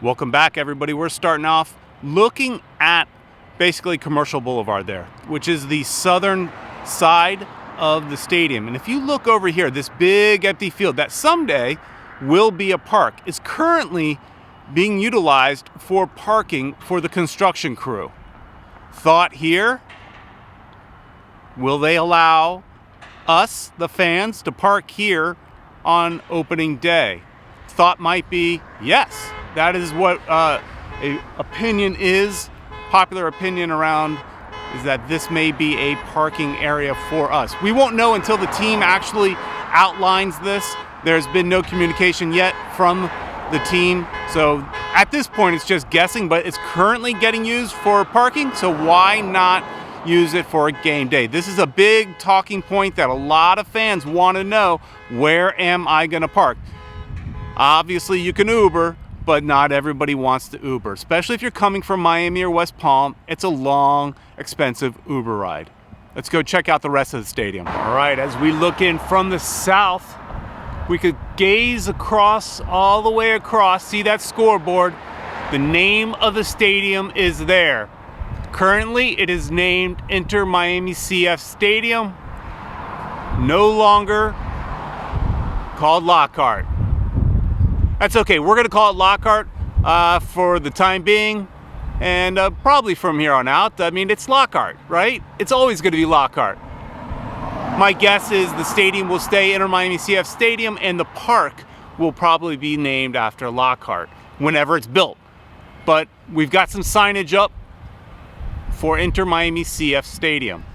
Welcome back, everybody. We're starting off looking at basically Commercial Boulevard there, which is the southern side of the stadium. And if you look over here, this big empty field that someday will be a park is currently being utilized for parking for the construction crew. Thought here, will they allow us, the fans, to park here on opening day? Thought might be yes. That is what popular opinion around is that this may be a parking area for us. We won't know until the team actually outlines this. There's been no communication yet from the team. So at this point, it's just guessing, but it's currently getting used for parking. So why not use it for a game day? This is a big talking point that a lot of fans want to know. Where am I going to park? Obviously, you can Uber, but not everybody wants to Uber, especially if you're coming from Miami or West Palm. It's a long, expensive Uber ride. Let's go check out the rest of the stadium. All right, as we look in from the south, we could gaze across, all the way across, see that scoreboard. The name of the stadium is there. Currently, it is named Inter Miami CF Stadium, no longer called Lockhart. That's okay, we're gonna call it Lockhart for the time being, and probably from here on out. I mean, it's Lockhart, right? It's always gonna be Lockhart. My guess is the stadium will stay Inter Miami CF Stadium, and the park will probably be named after Lockhart whenever it's built. But we've got some signage up for Inter Miami CF Stadium.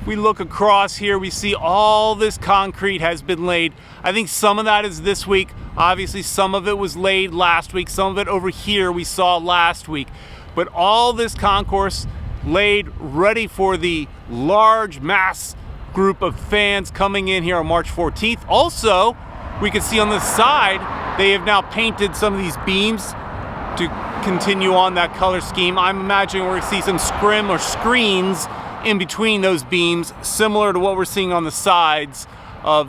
If we look across here, we see all this concrete has been laid. I think some of that is this week. Obviously, some of it was laid last week. Some of it over here we saw last week. But all this concourse laid ready for the large mass group of fans coming in here on March 14th. Also, we can see on the side, they have now painted some of these beams to continue on that color scheme. I'm imagining we're gonna see some scrim or screens in between those beams, similar to what we're seeing on the sides of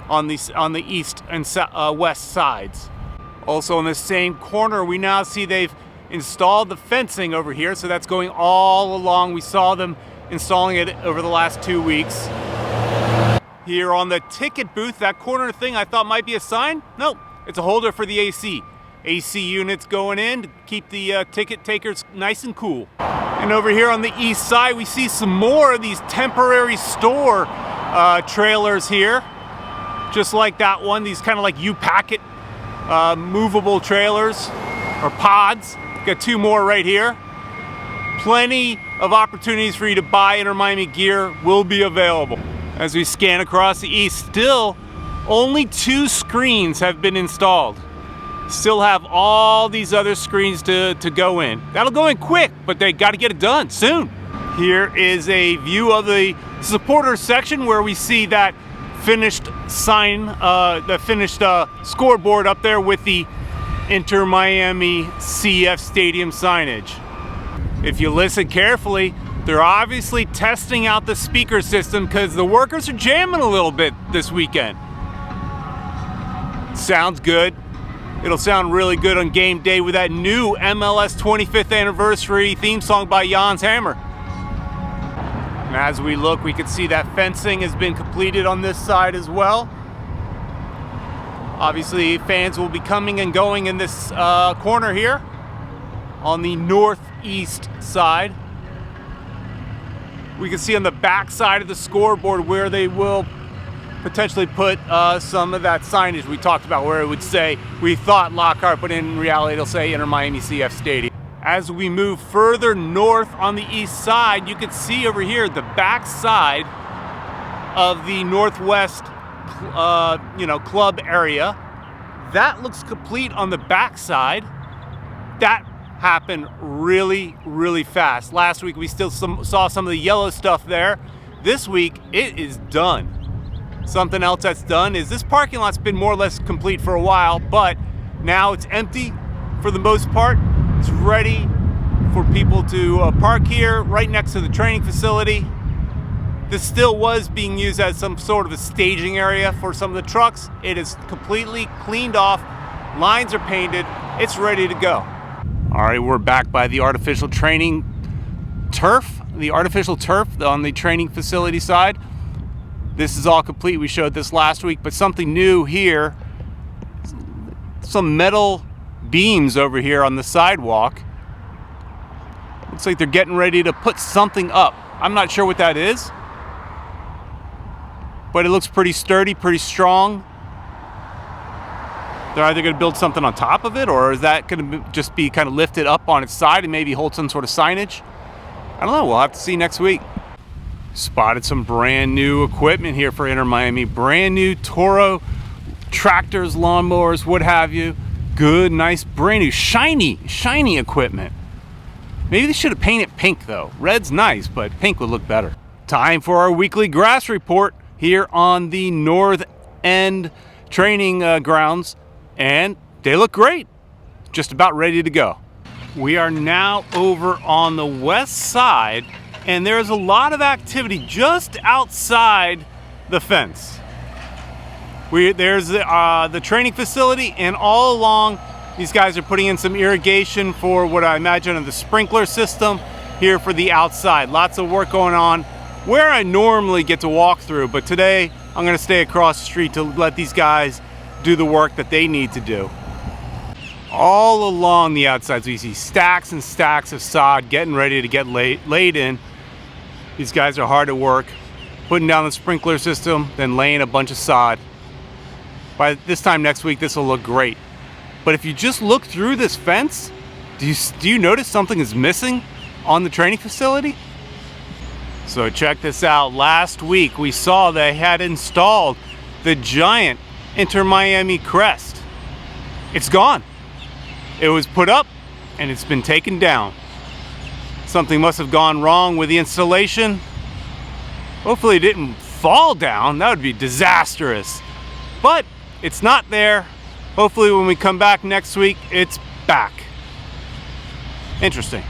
on the east and west sides. Also on the same corner, we now see they've installed the fencing over here, so that's going all along. We saw them installing it over the last 2 weeks. Here on the ticket booth, that corner thing I thought might be a sign. Nope, it's a holder for the AC. AC units going in to keep the ticket takers nice and cool. And over here on the east side, we see some more of these temporary store trailers here. Just like that one, these kind of like U-Packet movable trailers or pods. Got two more right here. Plenty of opportunities for you to buy Inter Miami gear will be available. As we scan across the east, still only 2 screens have been installed. Still have all these other screens to go in. That'll go in quick, but they got to get it done soon. Here is a view of the supporter section where we see that finished sign, the finished scoreboard up there with the Inter Miami CF Stadium signage. If you listen carefully, they're obviously testing out the speaker system because the workers are jamming a little bit this weekend. Sounds good. It'll sound really good on game day with that new MLS 25th anniversary theme song by Jan's Hammer. And as we look, we can see that fencing has been completed on this side as well. Obviously, fans will be coming and going in this corner here on the northeast side. We can see on the back side of the scoreboard where they will potentially put some of that signage we talked about, where it would say, we thought Lockhart, but in reality it'll say Inter Miami CF Stadium. As we move further north on the east side, you can see over here the back side of the northwest club area. That looks complete on the back side. That happened really, really fast. Last week we still saw some of the yellow stuff there. This week it is done. Something else that's done is this parking lot's been more or less complete for a while, but now it's empty for the most part. It's ready for people to park here right next to the training facility. This still was being used as some sort of a staging area for some of the trucks. It is completely cleaned off lines are painted, it's ready to go. All right, we're back by the artificial training turf, the artificial turf on the training facility side. This is all complete. We showed this last week, but something new here. Some metal beams over here on the sidewalk. Looks like they're getting ready to put something up. I'm not sure what that is, but it looks pretty sturdy, pretty strong. They're either going to build something on top of it, or is that going to just be kind of lifted up on its side and maybe hold some sort of signage? I don't know. We'll have to see next week. Spotted some brand new equipment here for Inter Miami. Brand new Toro tractors, lawnmowers, what have you. Good, nice, brand new, shiny equipment. Maybe they should have painted pink though. Red's nice, but pink would look better. Time for our weekly grass report here on the North End training grounds, and they look great. Just about ready to go. We are now over on the west side, and there's a lot of activity just outside the fence. There's the training facility, and all along these guys are putting in some irrigation for what I imagine are the sprinkler system here for the outside. Lots of work going on where I normally get to walk through, but today I'm going to stay across the street to let these guys do the work that they need to do. All along the outsides we see stacks and stacks of sod getting ready to get laid in. These guys are hard at work, putting down the sprinkler system, then laying a bunch of sod. By this time next week, this will look great. But if you just look through this fence, do you notice something is missing on the training facility? So check this out. Last week, we saw they had installed the giant Inter Miami crest. It's gone. It was put up and it's been taken down. Something must have gone wrong with the installation. Hopefully it didn't fall down. That would be disastrous. But it's not there. Hopefully when we come back next week, it's back. Interesting.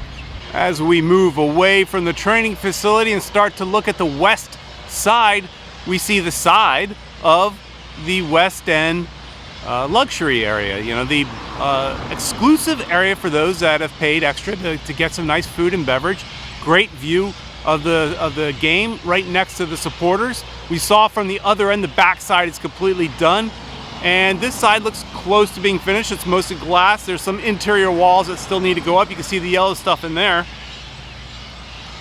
As we move away from the training facility and start to look at the west side, we see the side of the West End luxury area. You know, the exclusive area for those that have paid extra to get some nice food and beverage. Great view of the game right next to the supporters. We saw from the other end, the back side is completely done. And this side looks close to being finished. It's mostly glass. There's some interior walls that still need to go up. You can see the yellow stuff in there.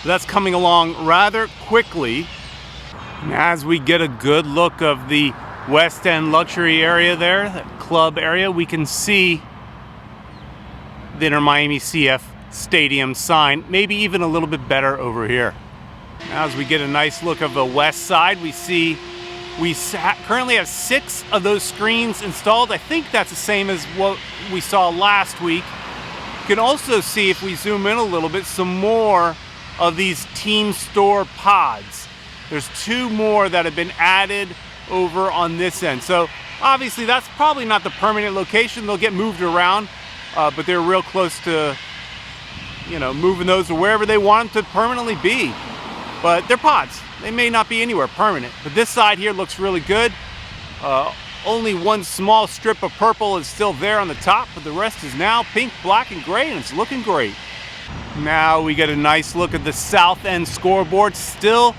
That's coming along rather quickly. And as we get a good look of the West End luxury area there, that club area, we can see the Inter Miami CF Stadium sign, maybe even a little bit better over here. Now as we get a nice look of the west side, we see we currently have 6 of those screens installed. I think that's the same as what we saw last week. You can also see, if we zoom in a little bit, some more of these team store pods. There's 2 more that have been added over on this end. So obviously that's probably not the permanent location. They'll get moved around, but they're real close to, you know, moving those to wherever they want them to permanently be. But they're pods. They may not be anywhere permanent, but this side here looks really good. Only one small strip of purple is still there on the top, but the rest is now pink, black, and gray, and it's looking great. Now we get a nice look at the south end scoreboard. Still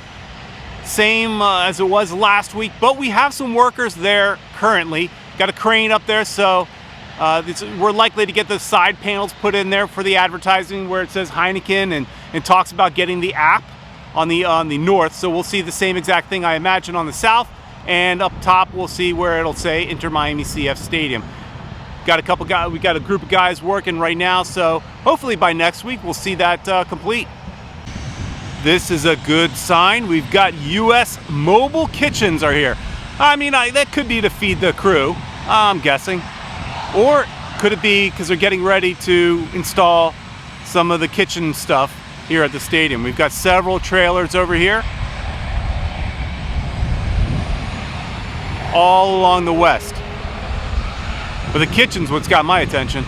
same as it was last week, but we have some workers there currently. Got a crane up there, so we're likely to get the side panels put in there for the advertising where it says Heineken and talks about getting the app on the north. So we'll see the same exact thing, I imagine, on the south, and up top we'll see where it'll say Inter Miami CF Stadium. Got a couple guys, we got a group of guys working right now, so hopefully by next week we'll see that complete. This is a good sign. We've got U.S. mobile kitchens are here. I mean, that could be to feed the crew, I'm guessing, or could it be because they're getting ready to install some of the kitchen stuff here at the stadium. We've got several trailers over here, all along the west. But the kitchen's what's got my attention.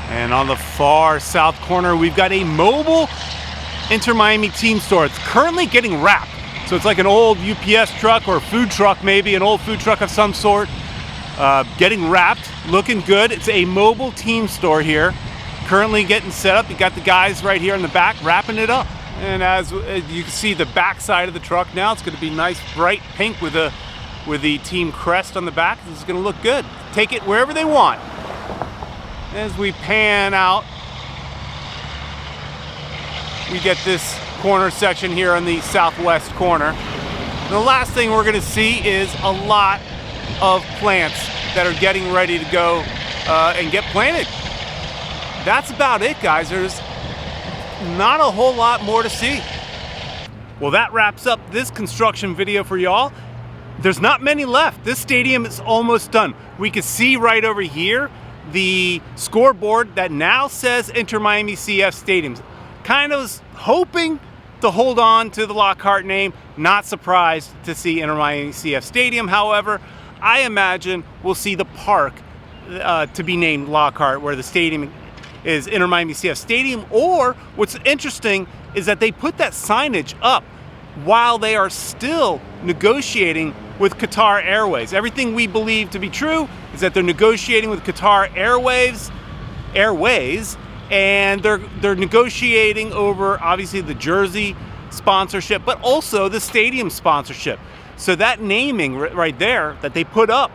And on the far south corner, we've got a mobile Inter Miami team store. It's currently getting wrapped. So it's like an old UPS truck or food truck, maybe an old food truck of some sort. getting wrapped, looking good. It's a mobile team store here, currently getting set up. You got the guys right here in the back wrapping it up. And as you can see the back side of the truck now, it's going to be nice bright pink with the team crest on the back. This is going to look good. Take it wherever they want. As we pan out, we get this corner section here on the southwest corner. The last thing we're going to see is a lot of plants that are getting ready to go and get planted. That's about it, guys. There's not a whole lot more to see. Well, that wraps up this construction video for y'all. There's not many left. This stadium is almost done. We can see right over here the scoreboard that now says Inter Miami CF Stadium. Kind of was hoping to hold on to the Lockhart name. Not surprised to see Inter Miami CF Stadium. However, I imagine we'll see the park to be named Lockhart, where the stadium is Inter Miami CF Stadium. Or what's interesting is that they put that signage up while they are still negotiating with Qatar Airways. Everything we believe to be true is that they're negotiating with Qatar Airways, and they're negotiating over obviously the jersey sponsorship, but also the stadium sponsorship. So that naming right there that they put up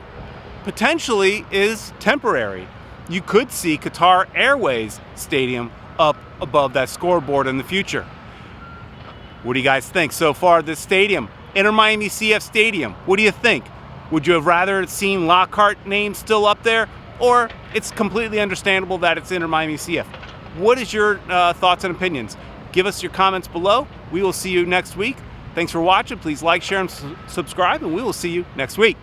potentially is temporary. You could see Qatar Airways Stadium up above that scoreboard in the future. What do you guys think so far? This stadium, Inter Miami CF Stadium, what do you think? Would you have rather seen Lockhart name still up there, or it's completely understandable that it's Inter Miami CF? What is your thoughts and opinions? Give us your comments below. We will see you next week. Thanks for watching. Please like, share, and subscribe, and we will see you next week.